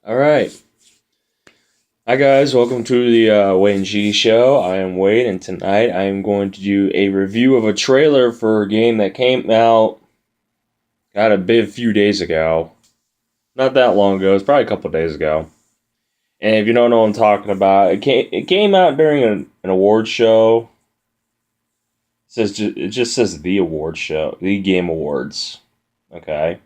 All right. Hi, guys. Welcome to the Wade and G show. I am Wade, and tonight I am going to do a review of a trailer for a game that came out, a few days ago. Not that long ago. It's probably a couple days ago. And if you don't know what I'm talking about, it came out during an award show. It just says the award show, the Game Awards. Okay.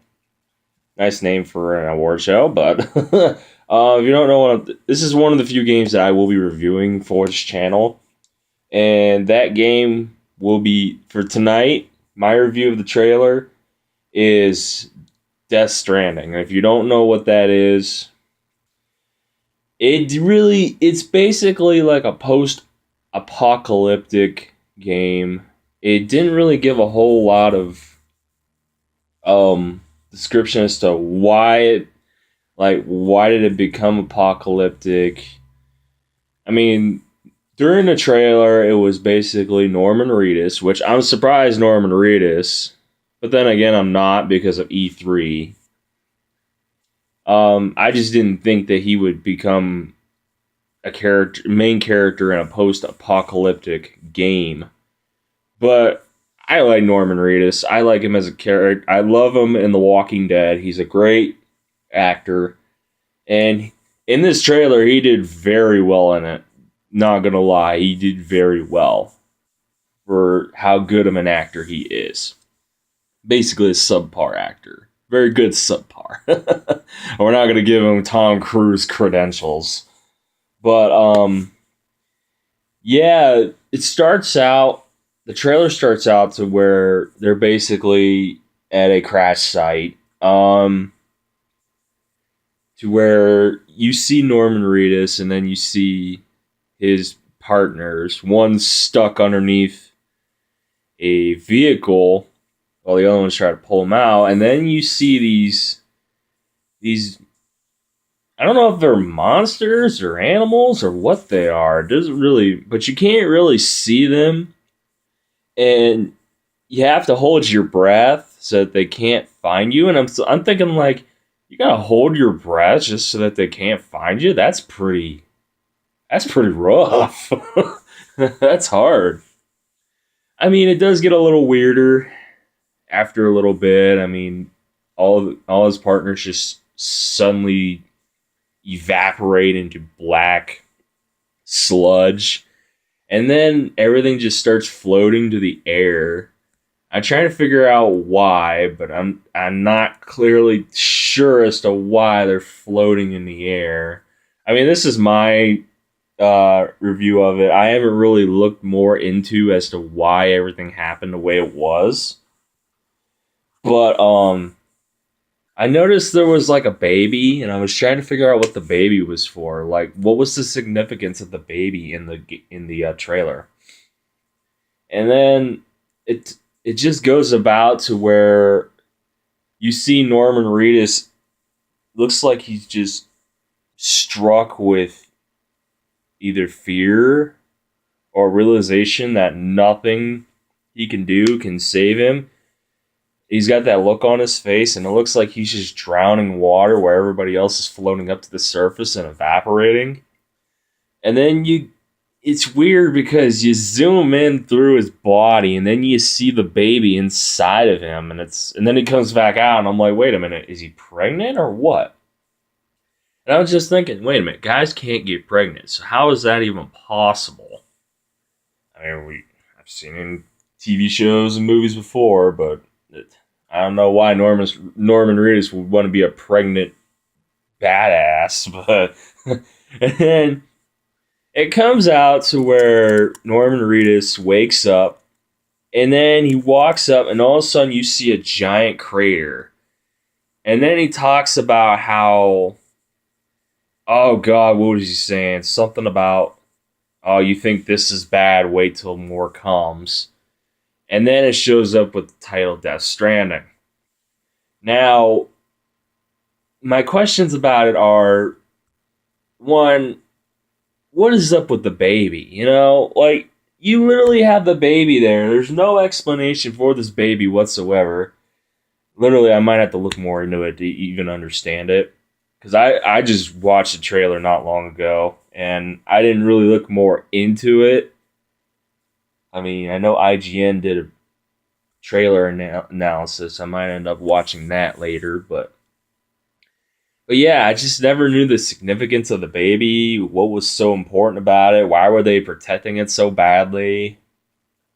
Nice name for an award show, but if you don't know this is one of the few games that I will be reviewing for this channel, and that game will be for tonight. My review of the trailer is Death Stranding. If you don't know what that is, it's basically like a post-apocalyptic game. It didn't really give a whole lot of description as to why did it become apocalyptic. I mean, during the trailer it was basically Norman Reedus, which I'm surprised Norman Reedus, but then again I'm not because of E3. I just didn't think that he would become main character in a post-apocalyptic game. But I like Norman Reedus. I like him as a character. I love him in The Walking Dead. He's a great actor. And in this trailer, he did very well in it. Not gonna lie, he did very well for how good of an actor he is. Basically a subpar actor. Very good subpar. We're not gonna give him Tom Cruise credentials. But, yeah, the trailer starts out to where they're basically at a crash site, to where you see Norman Reedus and then you see his partners. One's stuck underneath a vehicle while the other one's trying to pull him out. And then you see these I don't know if they're monsters or animals or what they are. It doesn't really, but you can't really see them. And you have to hold your breath so that they can't find you. And I'm thinking, like, you gotta hold your breath just so that they can't find you. That's pretty rough. That's hard. I mean, it does get a little weirder after a little bit. I mean, all his partners just suddenly evaporate into black sludge. And then everything just starts floating to the air. I'm trying to figure out why, but I'm not clearly sure as to why they're floating in the air. I mean, this is my review of it. I haven't really looked more into as to why everything happened the way it was. But I noticed there was like a baby, and I was trying to figure out what the baby was for. Like, what was the significance of the baby in the trailer? And then it just goes about to where you see Norman Reedus looks like he's just struck with either fear or realization that nothing he can do can save him. He's got that look on his face, and it looks like he's just drowning in water where everybody else is floating up to the surface and evaporating. And then it's weird because you zoom in through his body, and then you see the baby inside of him, and then he comes back out, and I'm like, wait a minute, is he pregnant or what? And I was just thinking, wait a minute, guys can't get pregnant, so how is that even possible? I mean, I've seen it in TV shows and movies before, but I don't know why Norman Reedus would want to be a pregnant badass, but and then it comes out to where Norman Reedus wakes up, and then he walks up, and all of a sudden you see a giant crater. And then he talks about how, oh God, what was he saying? Something about, oh, you think this is bad, wait till more comes. And then it shows up with the title Death Stranding. Now, my questions about it are, one, what is up with the baby? You know, like, you literally have the baby there. There's no explanation for this baby whatsoever. Literally, I might have to look more into it to even understand it. because I just watched the trailer not long ago, and I didn't really look more into it. I mean, I know IGN did a trailer analysis. I might end up watching that later, but yeah, I just never knew the significance of the baby. What was so important about it? Why were they protecting it so badly?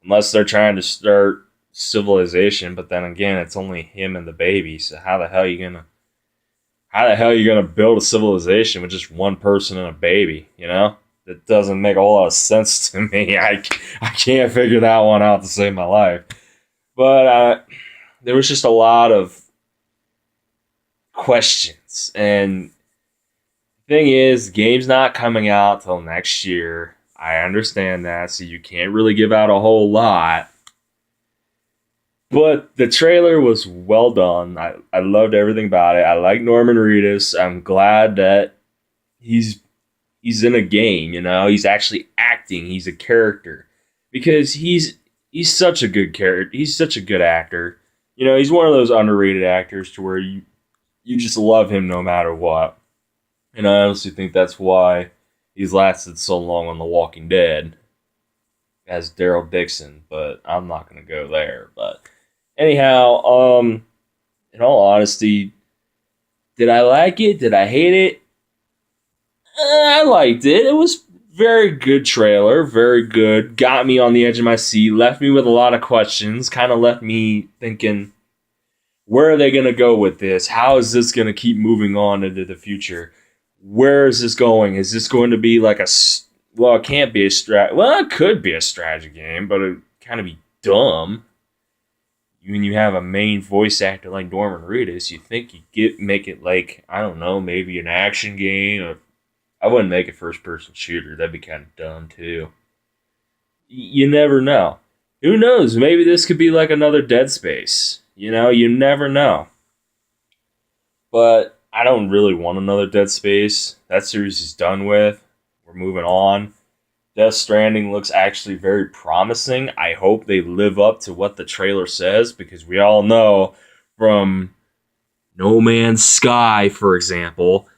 Unless they're trying to start civilization, but then again, it's only him and the baby. So how the hell are you gonna build a civilization with just one person and a baby? You know, it doesn't make a whole lot of sense to me. I can't figure that one out to save my life. But there was just a lot of questions, and the thing is, the game's not coming out till next year. I understand that, so you can't really give out a whole lot. But the trailer was well done. I loved everything about it. I like Norman Reedus. I'm glad that he's in a game, you know. He's actually acting. He's a character. Because he's such a good character. He's such a good actor. You know, he's one of those underrated actors to where you just love him no matter what. And I honestly think that's why he's lasted so long on The Walking Dead as Daryl Dixon, but I'm not going to go there. But anyhow, in all honesty, did I like it? Did I hate it? I liked it. It was very good trailer, very good. Got me on the edge of my seat, left me with a lot of questions, kind of left me thinking, where are they going to go with this? How is this going to keep moving on into the future? Where is this going? Is this going to be like well, it can't be well, it could be a strategy game, but it kind of be dumb. When you have a main voice actor like Norman Reedus, you think you make it like, I don't know, maybe an action game. Or I wouldn't make a first-person shooter. That'd be kind of dumb, too. You never know. Who knows? Maybe this could be like another Dead Space. You know, you never know. But I don't really want another Dead Space. That series is done with. We're moving on. Death Stranding looks actually very promising. I hope they live up to what the trailer says, because we all know from No Man's Sky, for example,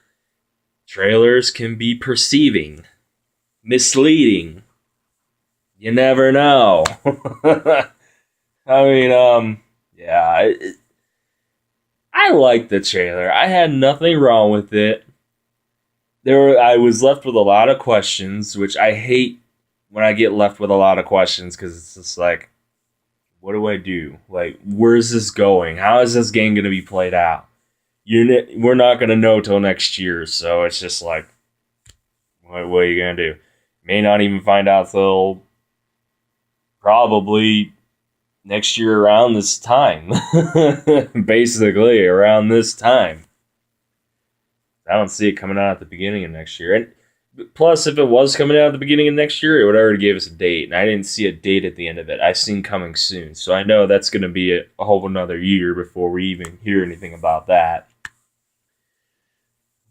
trailers can be perceiving, misleading. You never know. I mean, yeah, I liked the trailer. I had nothing wrong with it. I was left with a lot of questions, which I hate when I get left with a lot of questions, because it's just like, what do I do? Like, where's this going? How is this game going to be played out? We're not going to know till next year, so it's just like, what are you going to do? May not even find out till probably next year around this time. Basically, around this time. I don't see it coming out at the beginning of next year. And plus, if it was coming out at the beginning of next year, it would already give us a date. And I didn't see a date at the end of it. I've seen coming soon. So I know that's going to be a whole another year before we even hear anything about that.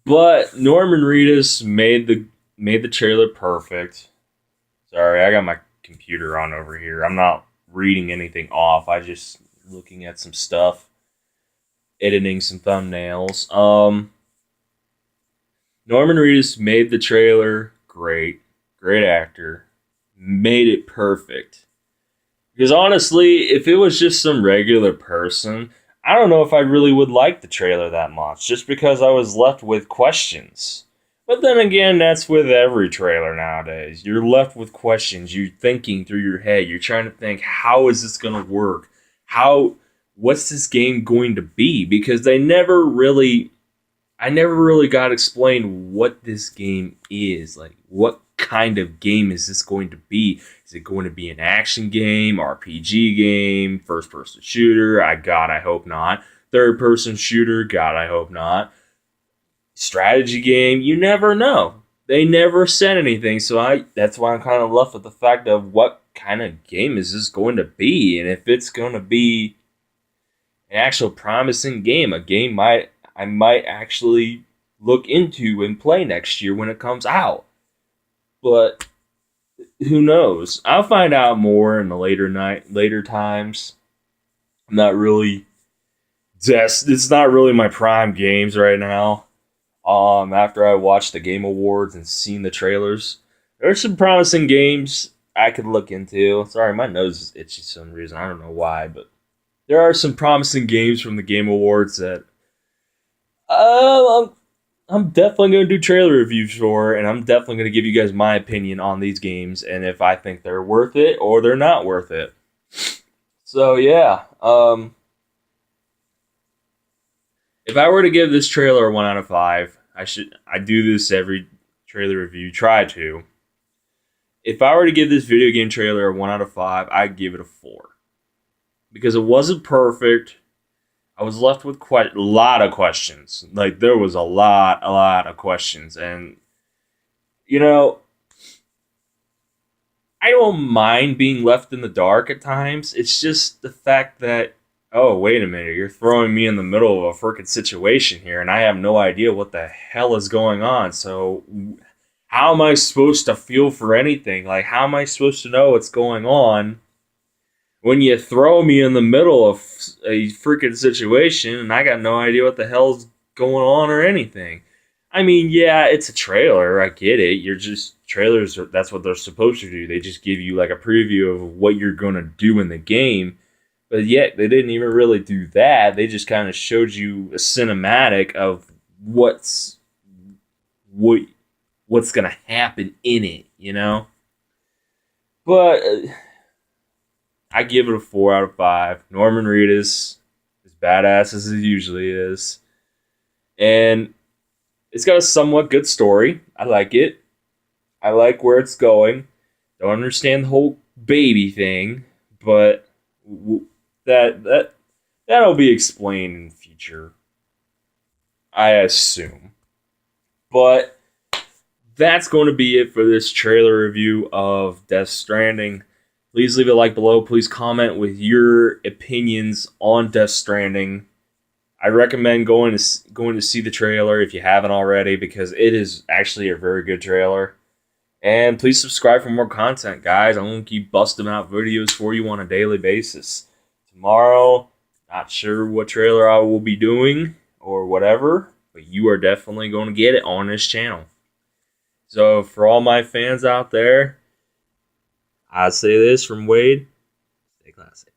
But Norman Reedus made the trailer perfect. Sorry, I got my computer on over here. I'm not reading anything off. I just looking at some stuff, editing some thumbnails. Norman Reedus made the trailer great. Great actor. Made it perfect. Because honestly, if it was just some regular person, I don't know if I really would like the trailer that much, just because I was left with questions. But then again, that's with every trailer nowadays. You're left with questions. You're thinking through your head. You're trying to think, how is this going to work? What's this game going to be? Because I never really got explained what this game is. Like, what kind of game is this going to be? Is it going to be an action game, RPG game, first-person shooter? I hope not. Third-person shooter? God, I hope not. Strategy game? You never know. They never said anything, so that's why I'm kind of left with the fact of what kind of game is this going to be? And if it's going to be an actual promising game, a game I might actually look into and play next year when it comes out. But who knows? I'll find out more in the later times. I'm not really it's not really my prime games right now. After I watched the Game Awards and seen the trailers, there's some promising games I could look into. Sorry, my nose is itchy for some reason. I don't know why, but there are some promising games from the Game Awards that uh, I'm, I'm definitely going to do trailer reviews for, and I'm definitely going to give you guys my opinion on these games and if I think they're worth it or they're not worth it. So yeah, if I were to give this trailer a 1 out of 5, I do this every trailer review. Try to. If I were to give this video game trailer a 1 out of 5, I'd give it a 4 because it wasn't perfect. I was left with quite a lot of questions. Like there was a lot of questions, and you know, I don't mind being left in the dark at times. It's just the fact that, oh, wait a minute, you're throwing me in the middle of a freaking situation here, and I have no idea what the hell is going on. So, how am I supposed to feel for anything? Like, how am I supposed to know what's going on when you throw me in the middle of a freaking situation and I got no idea what the hell's going on or anything? I mean, yeah, it's a trailer. I get it. You're just trailers. That's what they're supposed to do. They just give you like a preview of what you're gonna do in the game. But yet they didn't even really do that. They just kind of showed you a cinematic of what what's gonna happen in it. You know. But I give it a 4 out of 5. Norman Reedus, as badass as he usually is, and it's got a somewhat good story. I like it. I like where it's going. Don't understand the whole baby thing, but that'll be explained in the future, I assume. But that's going to be it for this trailer review of Death Stranding. Please leave a like below. Please comment with your opinions on Death Stranding. I recommend going to see the trailer if you haven't already because it is actually a very good trailer. And please subscribe for more content, guys. I'm going to keep busting out videos for you on a daily basis. Tomorrow, not sure what trailer I will be doing or whatever, but you are definitely going to get it on this channel. So for all my fans out there, I say this from Wade, stay classy.